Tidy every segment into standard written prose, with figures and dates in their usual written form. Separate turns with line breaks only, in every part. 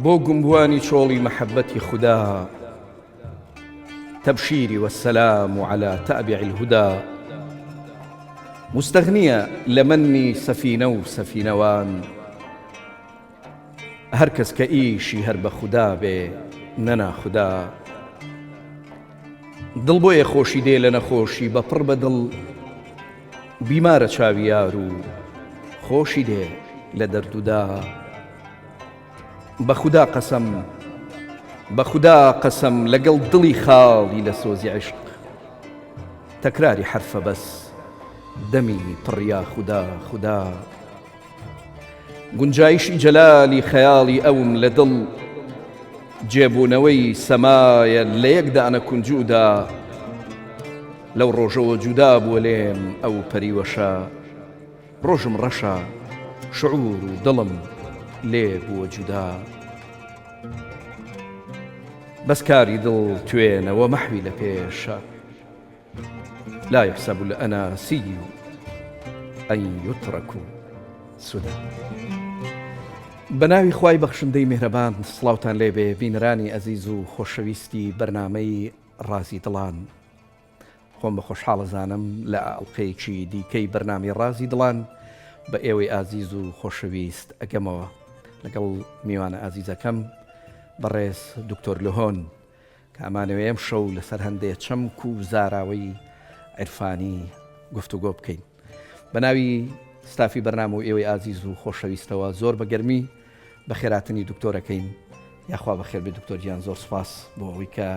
بۆ گومبوانی چۆڵی محەبەتی خوددا تبشيري والسلام على تابع الهدى مستغنية لمني سفينة وسفينوان هركز كإيشي هرب خدا بي ننا خدا دڵ بۆیە خۆشی دێ لە نەخۆشی بەپڕ بە دڵ بیمارە چاویار و خۆشی دێ لە دەردودا بە خودا قەسەم لەگەڵ دڵی خاڵی لە سۆزی عشق تەکراری حرفە بەس دەمی پڕیا خودا گونجایشی جەلالی خەیاڵی ئەوم لە دڵ جێبوونەوەی سەمایە لە یەکدانە کونجوودا لەو ڕۆژەوە جودا بووە لێم ئەو پەریوەشە ڕۆژم ڕەشە شعور و دڵم لێ بووە جودا بەس کاری دڵ توێنەوە مەحوی لە پێشە لا يحسب الأناسي أن يترك سدى بەناوی خوای بەخشندەی میهرەبان سڵاوتان لێبێ بینەرانی ئەزیز و خۆشەویستی بەرنامەی ڕازی دڵان خۆم بە خۆشحاڵەزانم لە ئەڵقەیەکی دیکەی بەرنامی ڕازی دڵان بە ئێوەی ئازیز و خۆشەویست ئەگەمەوە لەگەڵ میوانە ئازیزەکەم بەڕێز دکتۆر لۆهۆن کە ئەمانەوێ ئەم شەو لەسەر هەندێک چەمک و زاراوەی عیرفانی گفتوگۆ بکەین بەناوی ستافی بەرنامە و ئێوەی ئازیز و خۆشەویستەوە زۆر بەگەرمی بە خێراتنی دکتۆرەکەین یاخوا بەخێر بێ دکتۆر گیان زۆر سپاس بۆ ئەوەی کە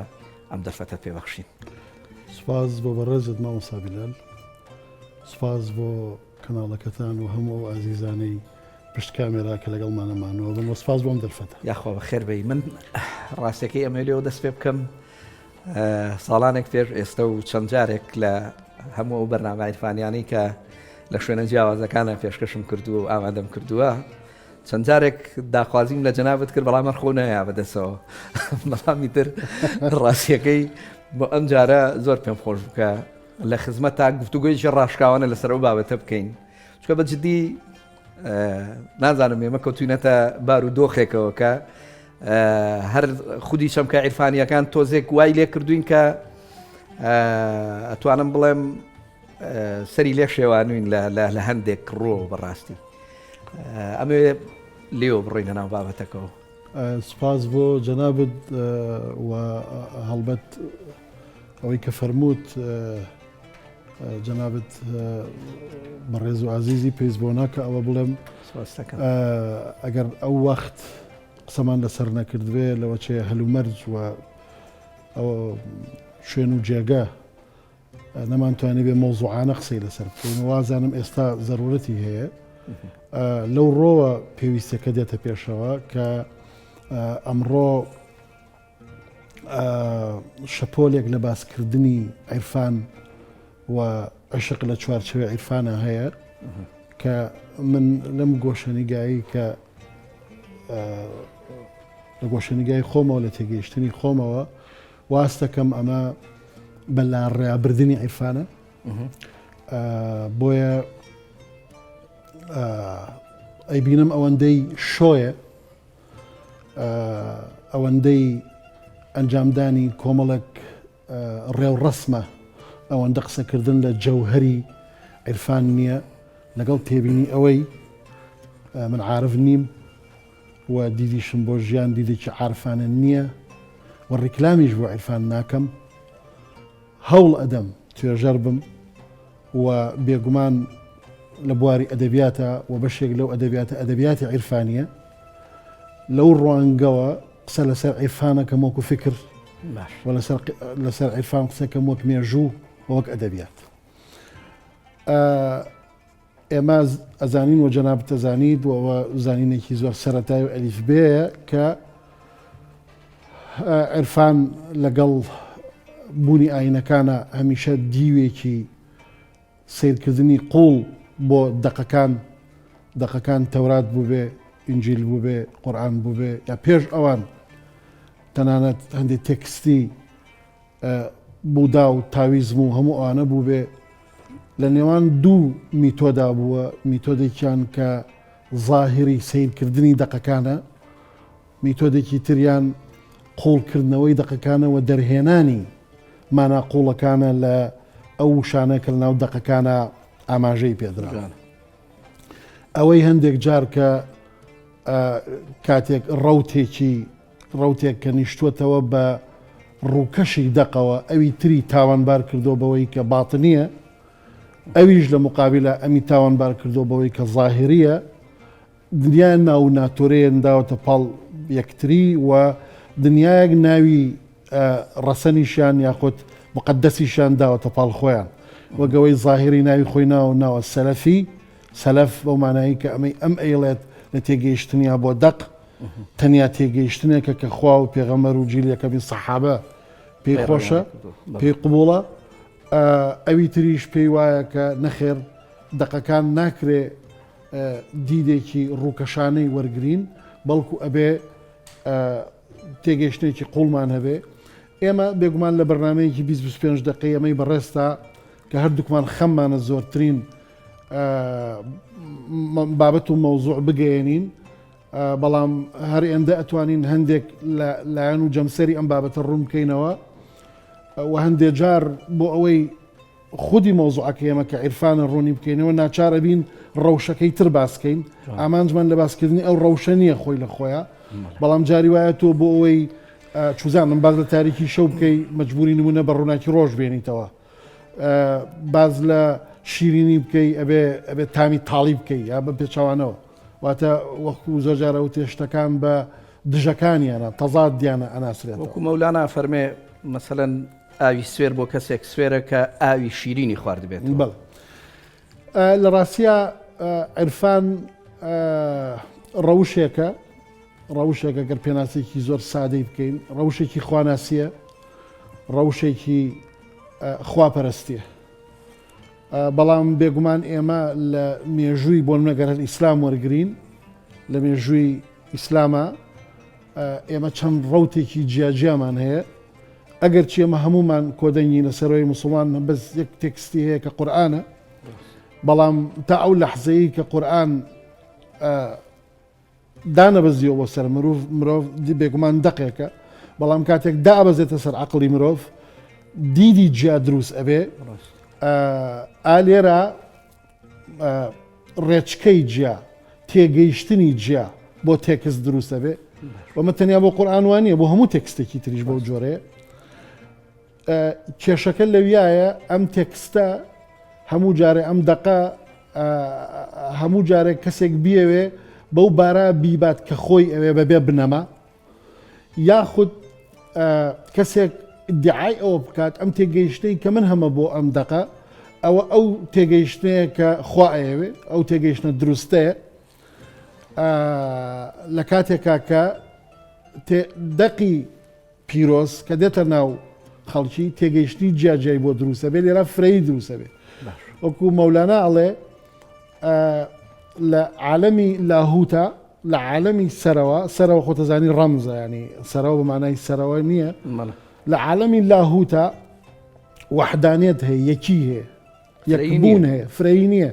ئەم دەرفەتە پێبەخشین
سپاس بۆ بەڕێزت مامۆستا بیلال سپاس بۆ کەناڵەکەتان و هەموو ئازیزانەی پشت کامێرا کە لەگەڵمانەمانەوە بن و سپاس بۆم دەرفەتە
یاخوا بەخێر بێ من ڕاستەکەی ئەمە لێەوە دەست پێ بکەم ساڵانێک پێش ئێستا و چەند جارێک لە هەموو ئەو بەرنامە عیرفانیانەی کە لە شوێنە جیاوازەکانە پێشکەشم کردووە و ئامادەم کردووە چەند جارێک داخوازیم لە جەنابەت کرد بەڵام خۆ نەیە بەدەسەوە بەڵامی تر ڕاستیەکەی بۆ ئەم جارە زۆر پێم خۆش بکە لە خزمەت تا گفتوگویەکی ڕاشکاوانە لەسەر ئەو بابەتە بکەین چکە بەجددی نازانم ئێمە کەوتوینەتە بار و دۆخێکەوە کە هەر خودی چەمکە عیرفانیەکان تۆزێک وای لێ کردوین کە ئەتوانم بڵێم سەری لێ شێوانوین لە هەندێک ڕۆ بەڕاستی ئەمێ لێو بڕۆینە ناو بابەتەکەەوە
سپاس بۆ جەنابەت و هەڵبەت ئەوەی کە فەرمووت جەنابەت بەڕێز و عەزیزی پێویست بۆ ناکە ئەوە بڵێم ئەگەر ئەو وەخت قسەمان لەسەر نەکردوێ لەوە چێ هەلومەرج و ئەوە شوێن و جێگە نەمانتوانێ بێ مۆزوعانە قسەی لەسەر بکەین وازانم ئێستا زەرورەتی هەیە لەو ڕۆوە پێویستەکە دێتە پێشەوە کە ئەمڕۆ شەپۆلێک لە باسکردنی عیرفان و عشق لە چوارچەوەی عیرفانە هەیە کە من لەم گۆشەنیگایی کە لە گۆشەنیگای خۆمەوە لە تێگەیشتنی خۆمەوە واستەکەم ئەمە بەلا ڕێابردنی عیرفانە بۆیە ئەیبینم ئەوەندەی شۆیە ئەوەندەی ئەنجامدانی کۆمەڵک ڕێوڕەسمە ئەوەندە قسەکردن لە جەوهەری عیرفان نییە لەگەڵ تێبینی ئەوەی من عارف نیم و دیدیشم بۆ ژیان دیدێکی عارفانە نییە و ڕیکلامیش بۆ عیرفان ناکەم هەوڵ ئەدەم توێژەر بم و بێگومان لە بواری ئەدەبیاتە و بەشێک لەو ئەدەبیاتە ئەدەبیاتی عیرفانیە لەو ڕوانگەوە قسە لەسەر عیرفانەکەم وەکو فکر و لەسەر عیرفان قسەکەم وەک مێژوو وەک ئەدەبیات ئێمە ئەزانین و جەنابەت ئەزانیت و ئەوە زانینێکی زۆر سەرەتای و ئەلیفبەیە کە عیرفان لەگەڵ بوونی ئاینەکانە هەمیشە دیوێکی سیرکردنی قوڵ بۆ دەقەکان تەورات بوو بێ ئینجیل بوو بێ قورئان بوو بێ یا پێش ئەوان تەنانەت هەندێک تێکستی بوودا و تاویزم و هەموو ئەوانە بوو بێ لە نێوان دوو میتۆدا بووە میتۆدێکیان کە ظاهری سیرکردنی دەقەکانە میتۆدێکی تریان قوڵکردنەوەی دەقەکانەوە دەرهێنانی مانە قوڵەکانە لە ئەو شانە کە ناو دەقەکانە ئاماژەی پێدرا ئەوەی هەندێک جار کە کاتێک ڕوتێک کە نیشتوتەوە بە ڕووکەشی دەقەوە ئەوی تری تاوانبار کردو بەوەی کە باتنیە ئەویش لە مقابلە ئەمی تاوانبار کردو بەوەی کە ظاهریە دنیای ناو ناتۆرەیەن داوەتە پاڵ یەکتری و دنیایەک ناوی ڕەسەنیشان یاخود مقدسیشان داوەتە پاڵ خۆیان وەگەوەی ظاهری ناوی خۆی ناوە سەلەفی سەلەف بەو مانایی کە ئەم ئەیڵێت لە تێگەیشتنیا بۆ دەق تەنیا تێگەیشتنێکە کە خوا و پێغەمبەر و جیلەکەمی سەحابە پێی خۆشە پێی قبوڵە ئەوی تریش پێی وایە کە نەخێر دەقەکان ناکرێ دیدێکی ڕووکەشانەی وەرگرین بەڵکو ئەبێ تێگەیشتێکی قوڵمان هەبێ ئێمە بێگومان لە بەرنمەیەکی 25 دقی ئەمەی بەڕێستا کە هەردووکمان خەممانە زۆرترین بابەت و مەوزوع بگەێنین بەڵام هەر ئێندە ئەتوانین هەندێک لایەن و جەمسەری ئەم بابەتە ڕوون بکەینەوە و هەندێک جار بۆ ئەوەی خودی مۆزوعەکە ئێمە کە عیرفانە ڕوونی بکەینەوە ناچارە بین ڕەوشەکەی تر باسکەین ئامانجمان لە باسکردنی ئەو ڕەوشە نییە خۆی لە خۆیە بەڵام جاری وایە تۆ بۆ ئەوەی چوزانم باز لە تاریکی شەو بکەی مەجبوری نمونە بە ڕووناکی ڕۆژ بێنیتەوە باز لە شیرینی بکەی ئەبێ تامی تاڵی بکەی یا بە پێچوانەوە واتە وەکو زۆر جارە و تێشتەکان بە دژەکانیانە تەزاد دیانە ئەناسرێت
وەکو مەولانا فەرمێ مەسەلەن ئاوی سوێر بۆ کەسێک سوێرە کە ئاوی شیرینی خواردبێت
بەڵ لە ڕاستیە عرفان ڕەوشێکە گەر پێناسێکی زۆر سادەی بکەین ڕەوشێکی خواناسیە ڕەوشێکی خواپەرستیە بەڵام بێگومان ئێمە لە مێژووی بۆ نەگەر ئیسلام وەرگین لە مێژووی ئیسلامە ئێمە چەند ڕەوتێکی جیاجیامان هەیە ئەگەر چی ئێمە هەمومان کۆدەنگی لەسەرەوەی مسلمان بەس یەک تێکستی هەیە کە قورئانە بەڵام تا ئەو لەحزەیە کە قورئان دانەبەزیەوە بۆ سەر مرۆڤ بێگومان دەقێکە بەڵام کاتێک دابەزێتە سەر عەقڵی مرۆڤ دیدی جیا دروست ئەبێ ئالێرە ڕێچکەی جیا تێگەیشتنی جیا بۆ تێکست دروستە بێ ومە تەنیا بۆ قورئان وانییە بۆ هەموو تێکستێکی تریش بۆ جۆرەیە کێشەکە لەویایە ئەم تێکستە هەموو جارێ ئەم دەقە هەموو جارێک کەسێک بیەوێ بەو بارە بیبات کە خۆی ئەوێ بەبێ بنەما یاخود کەسێک دیعای ئەوە بکات ئەم تێگەیشتەی کە من هەمە بۆ ئەم دەقە ئەو تێگەیشتەیە کە خوا ئەوێ ئەو تێگەیشتە دروستەیە لە کاتێکا کە دەقی پیرۆز کە دێتە ناو خەڵکی تێگەیشتی جیاجیای بۆ دروستە بێ لێرە فرەی دروستە بێ وەکو مەولانا ئەڵێ لە عالەمی لاهوتە لە عالەمی سەرەوە خۆتەزانی ڕەمزە ینی سەرەوە بەمانای سەرەوە نییە لە عالەمی لاهوتە وەحدانێت هەیە یەکی هەیە یەکبوون هەیە فرەی نییە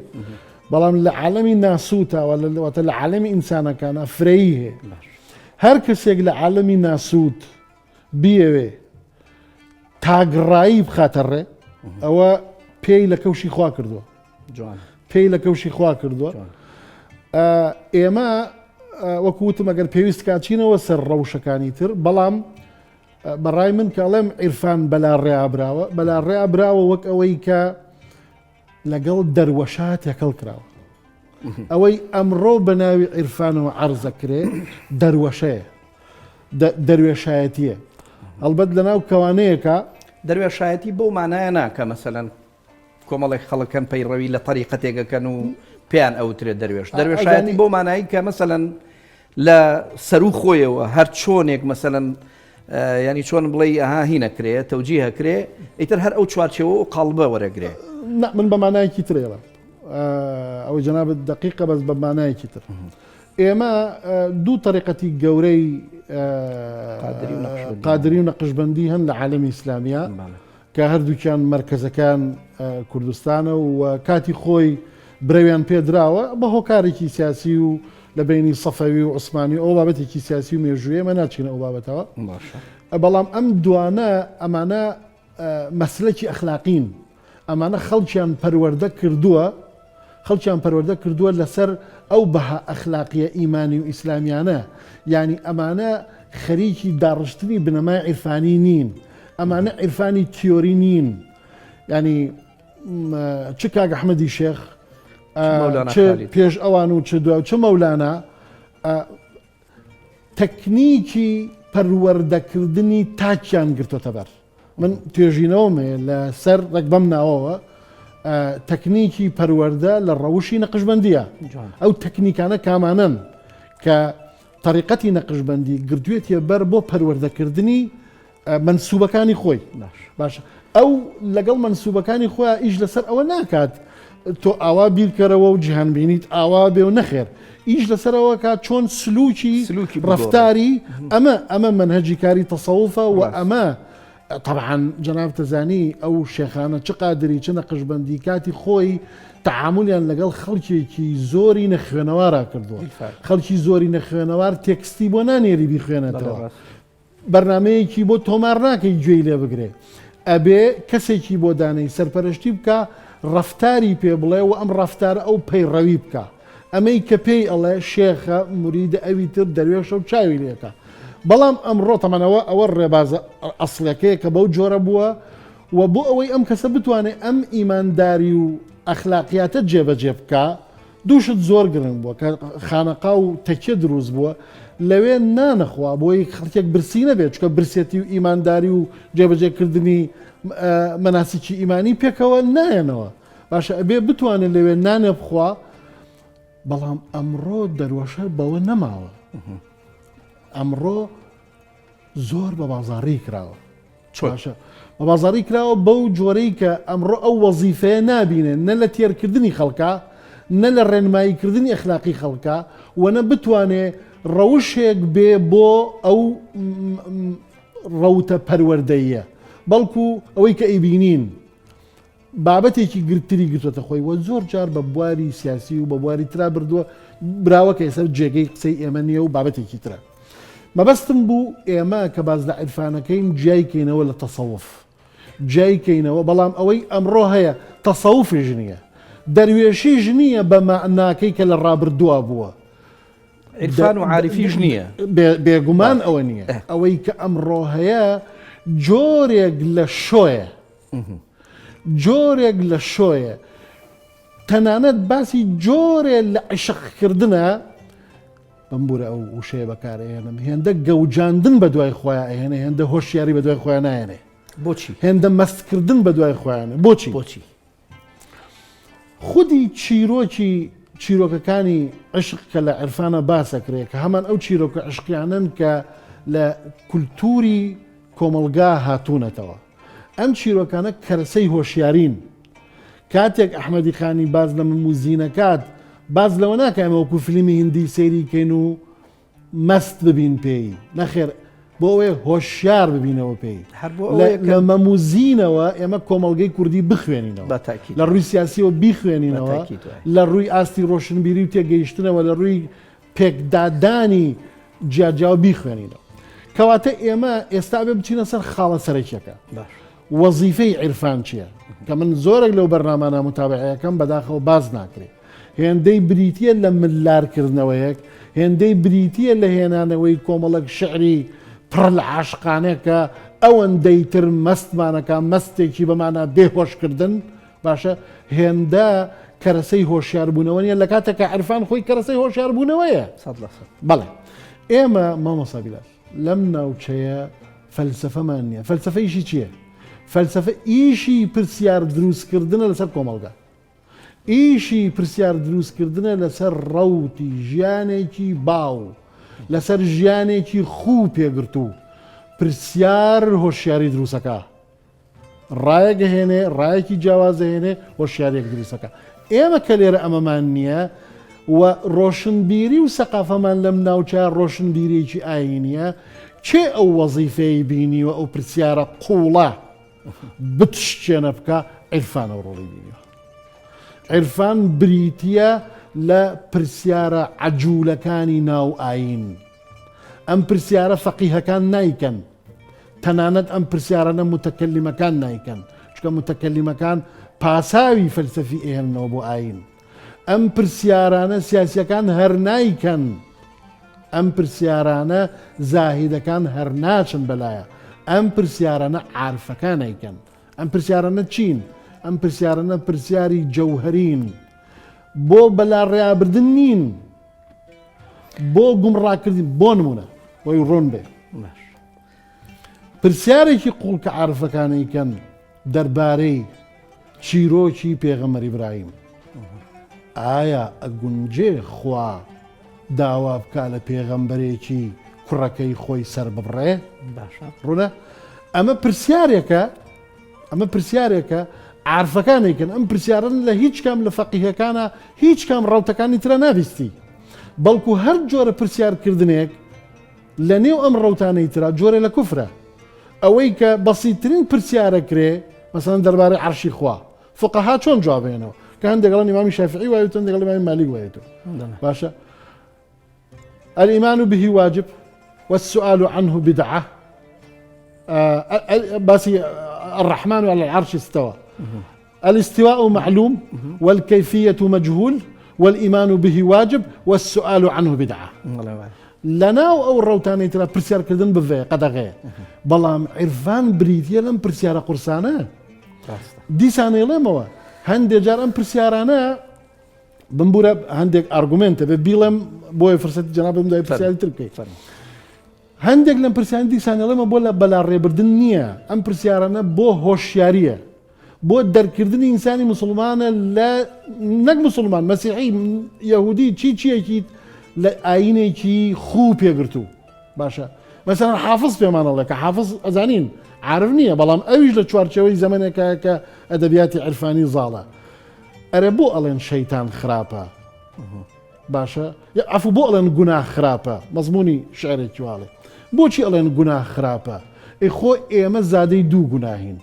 بەڵام لە عالەمی ناسووتەوەتە لە عالەمی ئینسانەکانە فرەی هەیە هەر کەسێک لە عالەمی ناسووت بیەوێ تاگڕایی بخاتە ڕێ ئەوە پێی لە کەوشی خوا کردووە پێی لە کەوشی خوا کردووە ئێمە وەکوتم ئەگەر پێویست کاچینەوە سەر ڕەوشەکانی تر بەڵام بەڕای من کەڵێم عیرفان بەلا ڕێابراوە بەلا ڕێابراوە وەک ئەوەی کە لەگەڵ دەروەشا تێکەڵ کراوە ئەوەی ئەمڕۆ بە ناوی عیرفانەوە عەرزەکرێ دەروەشەیە دەروێشایەتیە هەڵبەت لە ناو کەوانەیەکە
دەروێشایەتی بۆ مانایە ناکە مەسەلەن کۆمەڵێک خەڵکەن پەیڕەوی لە طریقەتێکەکەن و پێیان ئەوترێت دەروێشایەتی بۆ مانایی کە مەسەلەن لە سەر و خۆیەوە هەر چۆنێک مەسەلەن ینی چۆن بڵێ ئەها هینەکرێ تەوجی هەکرێ ئیتر هەر ئەو چوارچەوە و قاڵبە وەرەگرێ
من بە مانایەکی ترێڵە ئەوەی جەنابەت دقیقە بەس بە مانایەکی تر ئێمە دوو طریقەتی گەورەی قادری و نەقشبەندی هەن لە عالەمی ئیسلامیە کە هەردووکیان مرکزەکان کوردستانە و کاتی خۆی برەویان پێدراوە بە هۆکارێکی سیاسی و لە بینی سەفەوی و عوسمانی ئەو بابەتێکی سیاسی و مێژوویە مە ناچینە ئەو بابەتەوە بەڵام ئەم دوانە ئەمانە مەسلەکی ئەخلاقین ئەمانە خەڵکیان پەروەردە کردووە لەسەر ئەو بەها ئەخلاقیە ئیمانی و ئیسلامیانە یعنی ئەمانە خەریکی داڕشتنی بنەمای عیرفانی نین ئەمانە عیرفانی تیۆری نین ینی چ کاک ئەحمەدی شێخ پێش ئەوان و چ دو چ مەولانە تەکنیکی پەروەردەکردنی تاچیان گرتوتە بەر من توێژینەوەمێ لە سەر ڕێک بەم ناوەوە تەکنیکی پەروەردە لە ڕەوشی نەقشبەندیە ئەو تەکنیکانە کامانن کە طریقەتی نەقشبەندی گردوێتە بەر بۆ پەروەردەکردنی منسوبەکانی خۆی باش ئەو لەگەڵ منسوبەکانی خۆیان ئیش لەسەر ئەوە ناکات تۆ ئاوا بیرکەرەوە و جیهانبینیت ئاوا بێ و نەخێر ئیش لەسەرەوە کات چۆن سلوکی ڕفتاری ئەمە منهەجی کاری تەسەوفە و ئەمە طبعا جناب تەزانی ئەو شێخانە چ قادری چ نەقشبەندی کاتی خۆی تعاملیان لەگەڵ خەڵکێکی زۆری نەخوێنەوارا کردووە خەڵکی زۆری نەخوێنەوار تێکستی بۆ نانێری بیخوێنێتەوە بەرنمەیەکی بۆ تۆمار ناکەی گوێی لێ بگرێ ئەبێ کەسێکی بۆ دانەی سەرپەرشتی بکە ڕفتاری پێ بڵێ و ئەم ڕفتارە ئەو پەیڕەوی بکە ئەمەی کە پێی ئەڵێ شێخە موریدە ئەوی تر دەروێشە و چاوی لێکە بەڵام ئەمڕۆ تەمەنەوە ئەوە ڕێبازە ئەسڵەکەیە کە بەو جۆرە بووە و بۆ ئەوەی ئەم کەسە بتوانێت ئەم ئیمانداری و ئەخلاقیاتە جێبەجێ بکە دووشت زۆر گرنگ بووە کە خانەقا و تەکیە دروست بووە لەوێ نانەخوا بۆی خەڵکێک برسی نەبێت چکە برسێتی و ئیمانداری و جێبەجێکردنی مەناسیکی ئیمانی پێکەوە نایەنەوە باشە ئەبێ بتوانێت لەوێ نانێ بخوا بەڵام ئەمڕۆ دەروەشە بەوە نەماوە ئەمڕۆ زۆر بە بازاڕی کراوە باشە بە بازاڕی کراوە بەو جۆرەی کە ئەمڕۆ ئەو وەزیفەیە نابینێن نە لە تێرکردنی خەڵکە نە لە ڕێنماییکردنی ئەخلاقی خەڵکە و نە بتوانێ ڕەوشێک بێ بۆ ئەو ڕەوتە پەروەردەیە بەڵکو ئەوەی کە ئەیبینین بابەتێکی گرتری گرتوتە خۆی وە زۆر جار بە بواری سیاسی و بە بواری ترا بردووە براوە کە ئێسەر جێگەی قسەی ئێمە نییە و بابەتێکی ترە مەبەستم بوو ئێمە کە باز لە عیرفانەکەین جایکەینەوە لە تەسەوف جایکەینەوە بەڵام ئەوەی ئەمڕۆ هەیە تەسەوفیش نییە دەروێشیش نییە بە معناکەی کە لە ڕابردووە بووە
عیرفان و عاریفیش نییە
بێگومان ئەوە نییە ئەوەی کە ئەمڕۆ هەیە جۆرێک لە شۆیە جۆرێک لە شۆیە تەنانەت باسی جۆرێ لە عشقکردنە بەمبورە ئەو وشەیە بەکارهێنم هێندە گەوجاندن بە دوای خۆیان ئەهێنێ هێندە هۆشیاری بە دوای خۆیان نایێنێ
بۆچی
هێندە مەستکردن بە دوای خۆیانە بۆچی خودی چیرۆکەکانی عشق کە لە عرفانە باسەکرێت کە هەمان ئەو چیرۆکە عشقیانن کە لە کولتوری کۆمەلگا هاتوونەتەوە ئەم چیرۆکانە کەرسەی هۆشیارین کاتێک ئەحمەدی خانی باز لە موزینەکات باز لەوە ناکەمە وەکو فیلمی هندی سەیریکەین و مەست ببین پێی نەخێر بۆ ئەوەیە هۆشیار ببینەوە پێی لە مەموزینەوە ئێمە کۆمەڵگەی کوردی بخوێنینەوە لە ڕووی سیاسیەوە بیخوێنینەوە لە ڕووی ئاستی ڕۆشنبیری و تێگەیشتنەوە لە ڕووی پێکدادانی جیاجاو بیخوێنینەوە کەواتە ئێمە ئێستا بێ بچینە سەر خاڵە سەرەکیەکە وەزیفەی عیرفان چییە کە من زۆرێک لەو بەرنامانە متابعەکەم بەداخەوە باز ناکرێت هێندەی بریتە لە ملارکردنەوەیەک هێندەی بریتە لە هێنانەوەی کۆمەڵک شعری پڕ لە عاشقانەکە ئەوەندەی تر مەستمانەکە مەستێکی بەمانە بێهۆشکردن باشە هێندە کەرەسەی هۆشیاربوونەوە نیە لە کاتێکە عیرفان خۆی کەرەسەی هۆشیاربوونەوەیە بەڵێ ئێمە مامۆستا بیلال لەم ناوچەیە فەلسەفەمان نییە فەلسەفەیشی چییە فەلسەفە ئیشی پرسیار دروستکردنە لەسەر کۆمەڵگا ئیشی پرسیار دروستکردنە لەسەر ڕەوتی ژیانێکی باو لەسەر ژیانێکی خوو پێگرتو پرسیار هۆشیاری دروستەکە ڕایەک هێنێ ڕایەکی جیاوازە هێنێ هۆشیارێک دروستەکە ئێمە کە لێرە ئەمەمان نییە و ڕۆشنبیری و سەقافەمان لەم ناوچە ڕۆشنبیریی ئاینیە چێ ئەو وەزیفەی بینیوە ئەو پرسیارە قوڵە بتشتێنە بکە عیرفانە ڕۆڵی بینیوە عیرفان بریتە لە پرسیارە عەجوولەکانی ناو ئاین. ئەم پرسیارە فەقیهەکان نایکەن، تەنانەت ئەم پرسیارانە متەکەلیمەکان نایکەن، چکە متەکەلیمەکان پاساوی فەلسەفی ئێهێننەوە بۆ ئاین. ئەم پرسیارانە سیاسیەکان هەر نایکەن، ئەم پرسیارانە زاهیدەکان هەر ناچن بەلایە، ئەم پرسیارانە عارفەکان نایکەن. ئەم پرسیارانە چین؟ ئەم پرسیارانە پرسیاری جەوهەرین، بۆ بەلا ڕێیابردن نین، بۆ گومڕاکردن. بۆ نمونە بۆی ڕۆن بێ پرسیارێکی قوڵ کە عارفەکانەیکەن دەربارەی چیرۆکی پێغەمبەر ئیبراهیم، ئایا ئەگونجێ خوا داوا بکا لە پێغەمبەرێکی کوڕەکەی خۆی سەر ببڕێ؟ ڕوونە ئەمە پرسیارێکە عارفەکانێکن. ئەم پرسیارن لە هیچ کام لە فەقیهەکانە هیچ کام ڕەوتەکانی ترە ناویستی، بەڵکو هەر جۆرە پرسیارکردنێک لە نێو ئەم ڕەوتانەی ترا جۆرە لە کوفرە. ئەوەی کە بەسیترین پرسیارە کرێ مەسەڵەن دەربارەی عەرشی خوا، فقەها چۆن جوابێنەوە کە هەندێکڵن ئیمامی شافعی وایێت، هەندێکڵ ئیمامی مالیک وایێتەوە. باشە الإيمان به واجب والسؤال عنه بدعة. باسي الرحمن على العرش استوى، الاستواء معلوم والكيفية مجهول والإيمان به واجب والسؤال عنه بدعة. لنا أو الروتاني ترى برسيار كردن بفي قدغي بلام عرفان بريتيا لم برسيار قرصانة دي ساني لموا هندي جار ام برسيارانا بنبورا هنديك ارجومنت ببيلم بوي فرصه جناب مداي برسيار تركي هندێک لەم پرسیان دیسانەڵێمە بۆ لە بەلاڕێبردن نییە، ئەم پرسیارانە بۆ هۆشیاریە، بۆ دەرکردنی ئینسانی مسلمانە لە نەک مسلمان مەسیحی یەهودی چیەکی لە ئاینێکی خوو پێگرتو. باشە مەسەڵەن حافظ پێمانەڵێ کە حافظ ئەزانین عارف نییە، بەڵام ئەویش لە چوارچەوەی زەمانێکە کە ئەدەبیاتی عرفانی زاڵە. ئەرێ بۆ ئەڵێن شەیتان خراپە، باشە عەفو بۆ ئەڵێن گوناه خراپە، مەزموونی شعرێکی واڵێ بۆچی ئەڵێن گوناه خراپە؟ خۆ ئێمە زادەی دوو گوناهین،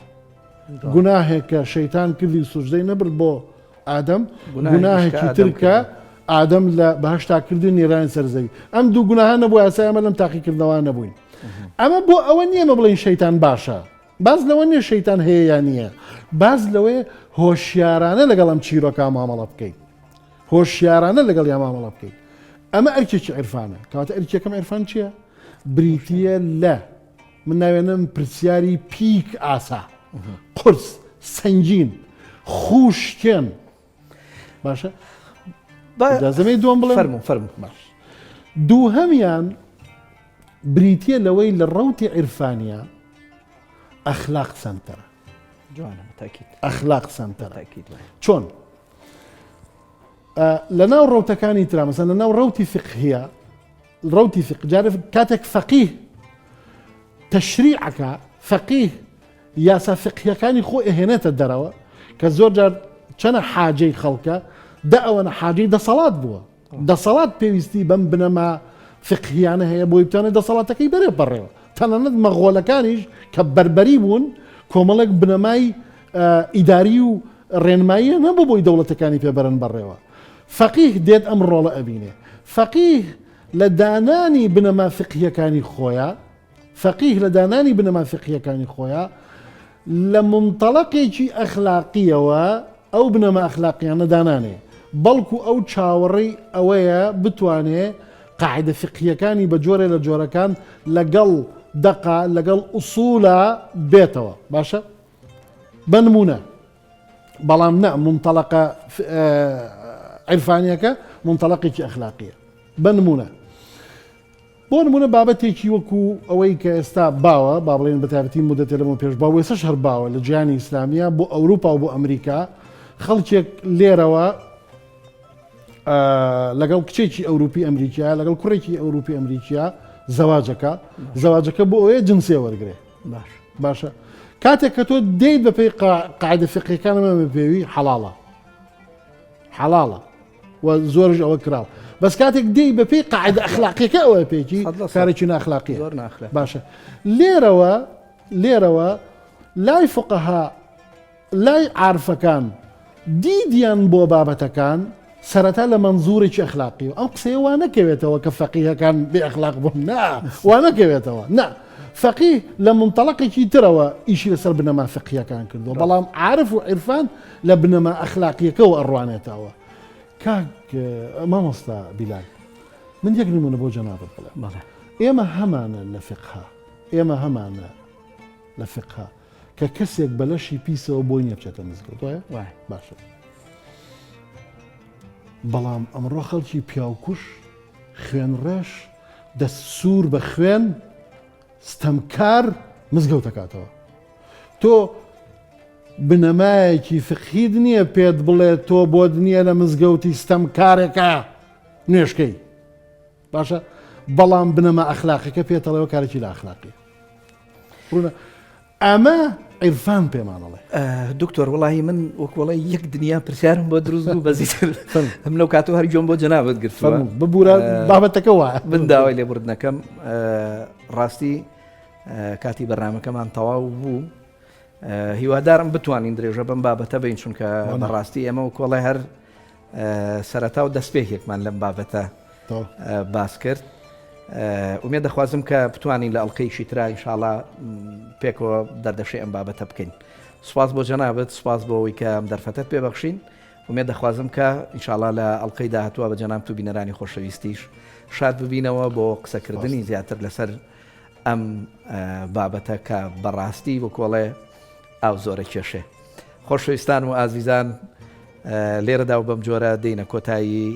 گوناهێکە شەیتان کردی سوژدەی نەبرد بۆ ئادەم، گوناهێکی ترکە ئادەم لە بەهەشتاکردن نێرانی سەرزەوی. ئەم دوو گوناهە نەبوو ئاسای ئەمە لەم تاقیکردنەوە نەبووین. ئەمە بۆ ئەوە نییە مە بڵێن شەیتان باشە، باز لەوە نییە شەیتان هەیە یان نییە، باز لەوەیە هۆشیارانە لەگەڵ ئەم چیرۆکە مامەڵە بکەیت، هۆشیارانە لەگەڵ یا مامەڵە بکەیت. ئەمە ئەرکێکی عرفانە. کەواتە ئەرکێکەم عرفان چییە؟ بریتیە لە من ناوێنم پرسیاری پیک ئاسا، قرس سنگین خوشکێن. باشە زەمەی دووەم بڵێ
فەرموو.
باش دووهەمیان بریتیە لەوەی لە ڕەوتی عرفانیە ئەخلاق سەنتەرە. ئەخلاق سەنتەرە. چۆن؟ لە ناو ڕەوتەکانی ترا مەسەڵەن لە ناو ڕەوتی فقهیە، ڕەوتی فقه جارە کاتێک فەقیه تەشریعەکە فەقیه یاسا فقهیەکانی خۆ ئەهێنێتە دەرەوە کە زۆر جار چەنە حاجەی خەڵکە ئەوەنە حاجەی دەسەڵات بووە، دەسەڵات پێویستی بەم بنەما فقهیانە هەیە بۆی بتوانێت دەسەڵاتەکەی بەرێ بەڕێوە. تەنانەت مەغۆڵەکانیش کە بەربەری بوون کۆمەڵێک بنەمای ئیداری و ڕێنماییە نەبوو بۆی دەوڵەتەکانی پێبەرن بەڕێوە. فەقیه دێت ئەم ڕۆڵە ئەبینێ. فەقیه لە دانانی بنەما فقهیەکانی خۆیە، فەقیه لە دانانی بنەما فقهیەکانی خۆیە لە منتەڵەقێکی ئەخلاقیەوە ئەو بنەما ئەخلاقیانە دانانێ، بەڵکو ئەو چاوەڕێی ئەوەیە بتوانێ قاعدە فقهیەکانی بە جۆرێ لە جۆرەکان لەگەڵ دەقا لەگەڵ ئوسوولە بێتەوە. باشە بەنمونە، بەڵام نە منتەڵەقە عرفانیەکە منتەڵەقێکی ئەخلاقیە. بەنمونە بۆ نمونە بابەتێکی وەکو ئەوەی کە ئێستا باوە با بڵێن بە تایبەتی مودەتێ لەمە پێش باوە ێستاش هەر باوە لە جیهانی ئیسلامیە بۆ ئەوروپا و بۆ ئەمریکا خەڵکێک لێرەوە لەگەڵ کچێکی ئەوروپی ئەمریکا لەگەڵ کوڕێکی ئەوروپی ئەمریکا زەواجەکە بۆ ئەوەیە جنسێ وەرگێ. باشە کاتێک کە تۆ دەیت بە پێی قاعدە فقهیەکانەمە بە پێوی حەڵاڵە و زۆرش ئەوە کراوە، بەس کاتێک دەی بە پێی قاعدە ئەخلاقیەکە ئەوە پێکی کارێکی ناخلاقیە. باشە لێرەوە لای فقەها لای عارفەکان دیدیان بۆ بابەتەکان سەرەتا لە منزورێکی ئەخلاقی و ئەم قسەیە وا نەکەوێتەوە کە فەقیهەکان بێ ئەخلاق بوون نا وا نەکەوێتەوە نا فەقیه لە منتەڵەقێکی ترەوە ئیشی لەسەر بنەما فەقیهەکان کردووە بەڵام عارف و عرفان لە بنەما ئەخلاقیەکەەوە ئەڕوانێتەوە کاک مامۆستا بیلال من یەک نمونە بۆ جەنابەت بڵێم ئێمە هەمانە لە فقها ئێمە هەمانە لە فقها کە کەسێک بەلەشی پیسەوە بۆی نییە بچێتە مزگەوت وایە باشە بەڵام ئەمڕۆ خەڵکی پیاوکوش خوێن ڕێش دەست سوور بە خوێن ستەمکار مزگەوت دەکاتەوە تۆ بنەمایەکی فقهید نییە پێت بڵێت تۆ بۆت نییە لە مزگەوتی ستەمکارێکە نوێشکەی باشە بەڵام بنەما ئەخلاقیەکە پێتەڵەوە کارێکی لە ئەخلاقی ڕوونە ئەمە عیرفان پێمانەڵێ
دکتۆر وڵی من وەکوڵی یەک دنیا پرسیارم بۆ دروست بوو بەزیتر ئەم لەو کاتۆ هەر جۆم بۆ جەنابەت گرتووە
ببوورە بابەتەکە وایە
بنداوای لێبوردنەکەم ڕاستی کاتی بەرنامەکەمان تەواو بوو هیوادارم بتوانین درێژە بەم بابەتە بین چونکە بەڕاستی ئێمە وەکوڵی هەر سەرەتا و دەستپێکێکمان لەم بابەتە باس کرد ومێ دەخوازم کە بتوانین لە ئەڵلقەیشی ترا ئینشاڵا پێکەوە دەردەشەی ئەم بابەتە بکەین سوپاس بۆ جەنابەت سوپاس بۆ ئەوەی کە ئەم دەرفەتت پێبەخشین ومێ دەخوازم کە ئینشاڵا لە ئەڵلقەی داهاتووە بە جەناب تو بینەرانی خۆشەویستیش شاد ببینەوە بۆ قسەکردنی زیاتر لەسەر ئەم بابەتە کە بەڕاستی وەکۆڵێ ئاو زۆرە کێشێ خۆشەویستان و ئازیزان لێرەدا و بەم جۆرە دێنە کۆتایی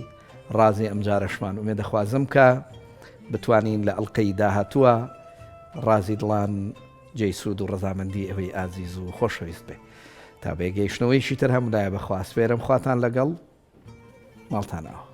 ڕازی ئەم جارەشمان ومێ دەخوازم کە بتوانین لە ئەڵلقەی داهاتووە ڕازی دڵان جێیسود و ڕەزامەندی ئەوەی ئازیز و خۆشەویست بێ تا بێگەیشتنەوەیشی تر هەمودایە بەخواست فێرم خواتان لەگەڵ ماڵتانەوە